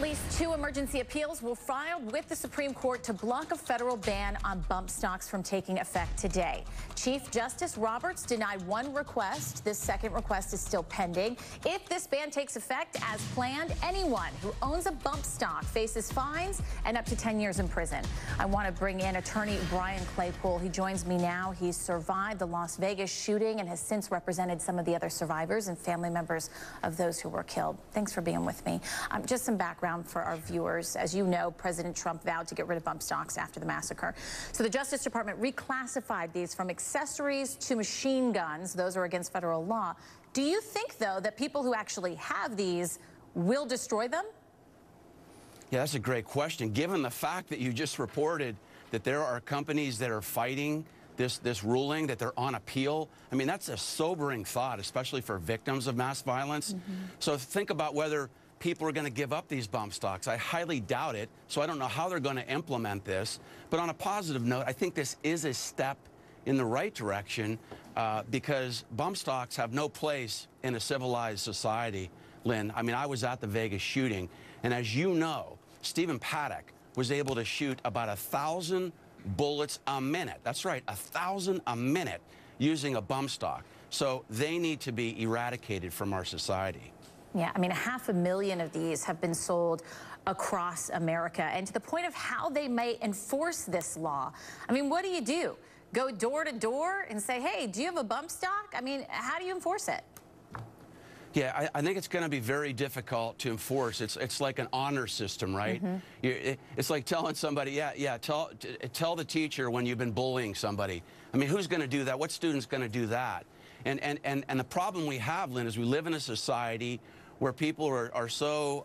At least 2 emergency appeals were filed with the Supreme Court to block a federal ban on bump stocks from taking effect today. Chief Justice Roberts denied one request. This second request is still pending. If this ban takes effect as planned, anyone who owns a bump stock faces fines and up to 10 years in prison. I want to bring in attorney Brian Claypool. He joins me now. He's survived the Las Vegas shooting and has since represented some of the other survivors and family members of those who were killed. Thanks for being with me. Just some background for our viewers. As you know, President Trump vowed to get rid of bump stocks after the massacre. So the Justice Department reclassified these from accessories to machine guns. Those are against federal law. Do you think, though, that people who actually have these will destroy them? Yeah, that's a great question. Given the fact that you just reported that there are companies that are fighting this ruling, that they're on appeal, I mean, that's a sobering thought, especially for victims of mass violence. So think about whether people are going to give up these bump stocks. I highly doubt it, so I don't know how they're going to implement this. But on a positive note, I think this is a step in the right direction because bump stocks have no place in a civilized society, Lynn. I mean, I was at the Vegas shooting, and as you know, Stephen Paddock was able to shoot about 1,000 bullets a minute. That's right, 1,000 a minute using a bump stock. So they need to be eradicated from our society. Yeah, I mean, 500,000 of these have been sold across America. And to the point of how they may enforce this law, I mean, what do? Go door to door and say, hey, do you have a bump stock? I mean, how do you enforce it? Yeah, I think it's going to be very difficult to enforce. It's like an honor system, right? It's like telling somebody, tell the teacher when you've been bullying somebody. I mean, who's going to do that? What student's going to do that? And the problem we have, Lynn, is we live in a society where people are so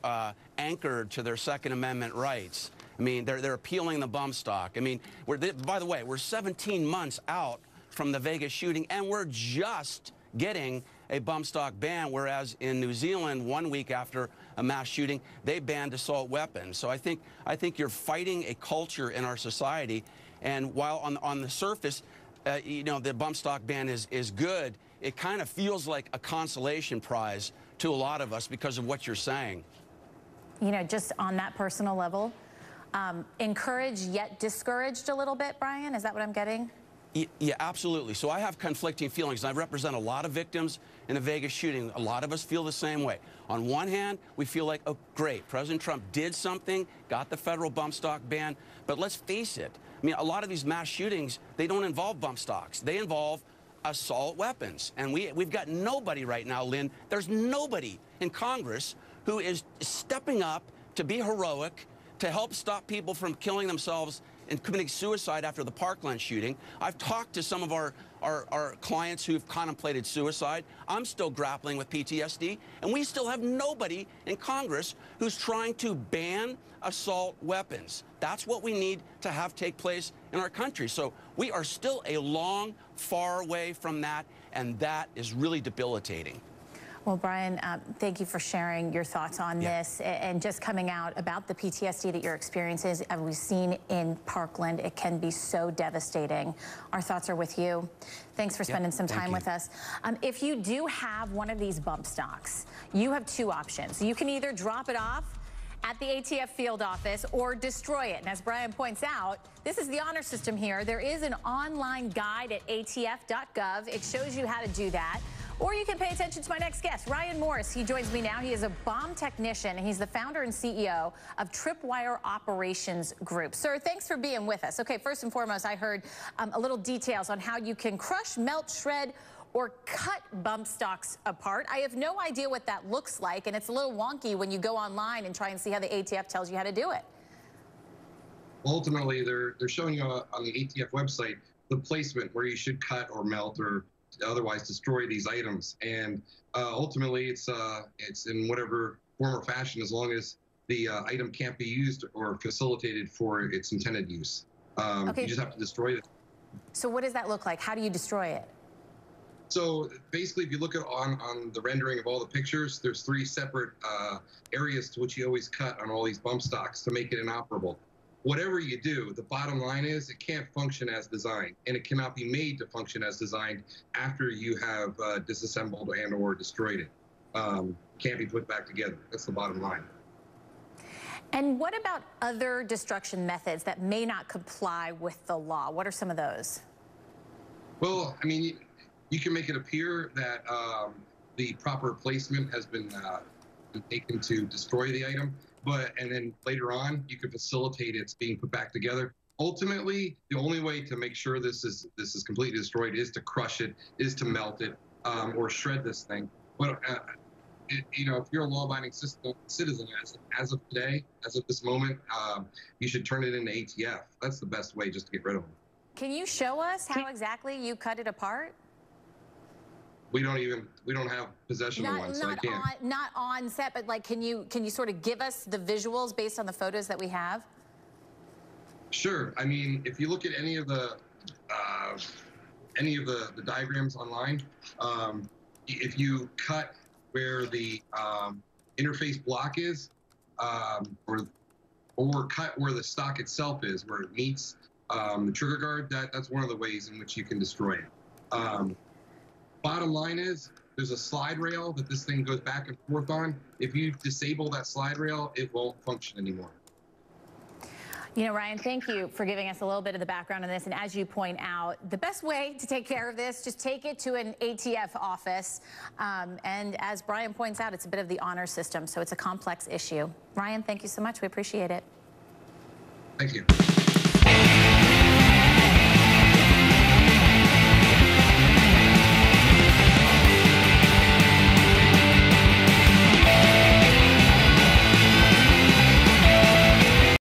anchored to their Second Amendment rights. I mean, they're appealing the bump stock. I mean, by the way, we're 17 months out from the Vegas shooting, and we're just getting a bump stock ban, whereas in New Zealand, 1 week after a mass shooting, they banned assault weapons. So I think you're fighting a culture in our society, and while on the surface, you know, the bump stock ban is good, it kind of feels like a consolation prize to a lot of us because of what you're saying. You know, just on that personal level, encouraged yet discouraged a little bit, Brian? Is that what I'm getting? Yeah, absolutely. So I have conflicting feelings. I represent a lot of victims in the Vegas shooting. A lot of us feel the same way. On one hand, we feel like, oh, great, President Trump did something, got the federal bump stock ban. But let's face it, I mean, a lot of these mass shootings, they don't involve bump stocks. They involve assault weapons. And we've got nobody right now, Lynn, there's nobody in Congress who is stepping up to be heroic, to help stop people from killing themselves and committing suicide after the Parkland shooting. I've talked to some of our clients who've contemplated suicide. I'm still grappling with PTSD, and we still have nobody in Congress who's trying to ban assault weapons. That's what we need to have take place in our country. So we are still a long, far way from that, and that is really debilitating. Well, Brian, thank you for sharing your thoughts on this and just coming out about the PTSD that you're experiencing. As we've seen in Parkland, it can be so devastating. Our thoughts are with you. Thanks for spending some time with us. If you do have one of these bump stocks, you have 2 options. You can either drop it off at the ATF field office or destroy it. And as Brian points out, this is the honor system here. There is an online guide at atf.gov. It shows you how to do that. Or you can pay attention to my next guest, Ryan Morris. He joins me now. He is a bomb technician, and he's the founder and CEO of Tripwire Operations Group. Sir, thanks for being with us. Okay, first and foremost, I heard a little details on how you can crush, melt, shred, or cut bump stocks apart. I have no idea what that looks like, and it's a little wonky when you go online and try and see how the ATF tells you how to do it. Ultimately, they're showing you on the ATF website the placement where you should cut or melt or otherwise destroy these items, and ultimately it's in whatever form or fashion, as long as the item can't be used or facilitated for its intended use. You just have to destroy it. So what does that look like? How do you destroy it? So basically, if you look at on the rendering of all the pictures, there's 3 separate areas to which you always cut on all these bump stocks to make it inoperable. Whatever you do, the bottom line is it can't function as designed, and it cannot be made to function as designed after you have disassembled and or destroyed it. Can't be put back together. That's the bottom line. And what about other destruction methods that may not comply with the law? What are some of those? Well, I mean, you can make it appear that the proper placement has been taken to destroy the item, and then later on, you can facilitate its being put back together. Ultimately, the only way to make sure this is completely destroyed is to crush it, is to melt it, or shred this thing. But you know, if you're a law-abiding citizen, as of today, as of this moment, you should turn it into ATF. That's the best way, just to get rid of them. Can you show us how exactly you cut it apart? We don't have possession of one, so I can't. Not on set, but like, can you sort of give us the visuals based on the photos that we have? Sure. I mean, if you look at any of the diagrams online, if you cut where the interface block is, or cut where the stock itself is, where it meets the trigger guard, that's one of the ways in which you can destroy it. Bottom line is, there's a slide rail that this thing goes back and forth on. If you disable that slide rail, it won't function anymore. You know, Ryan, thank you for giving us a little bit of the background on this. And as you point out, the best way to take care of this, just take it to an ATF office. And as Brian points out, it's a bit of the honor system, so it's a complex issue. Ryan, thank you so much. We appreciate it. Thank you.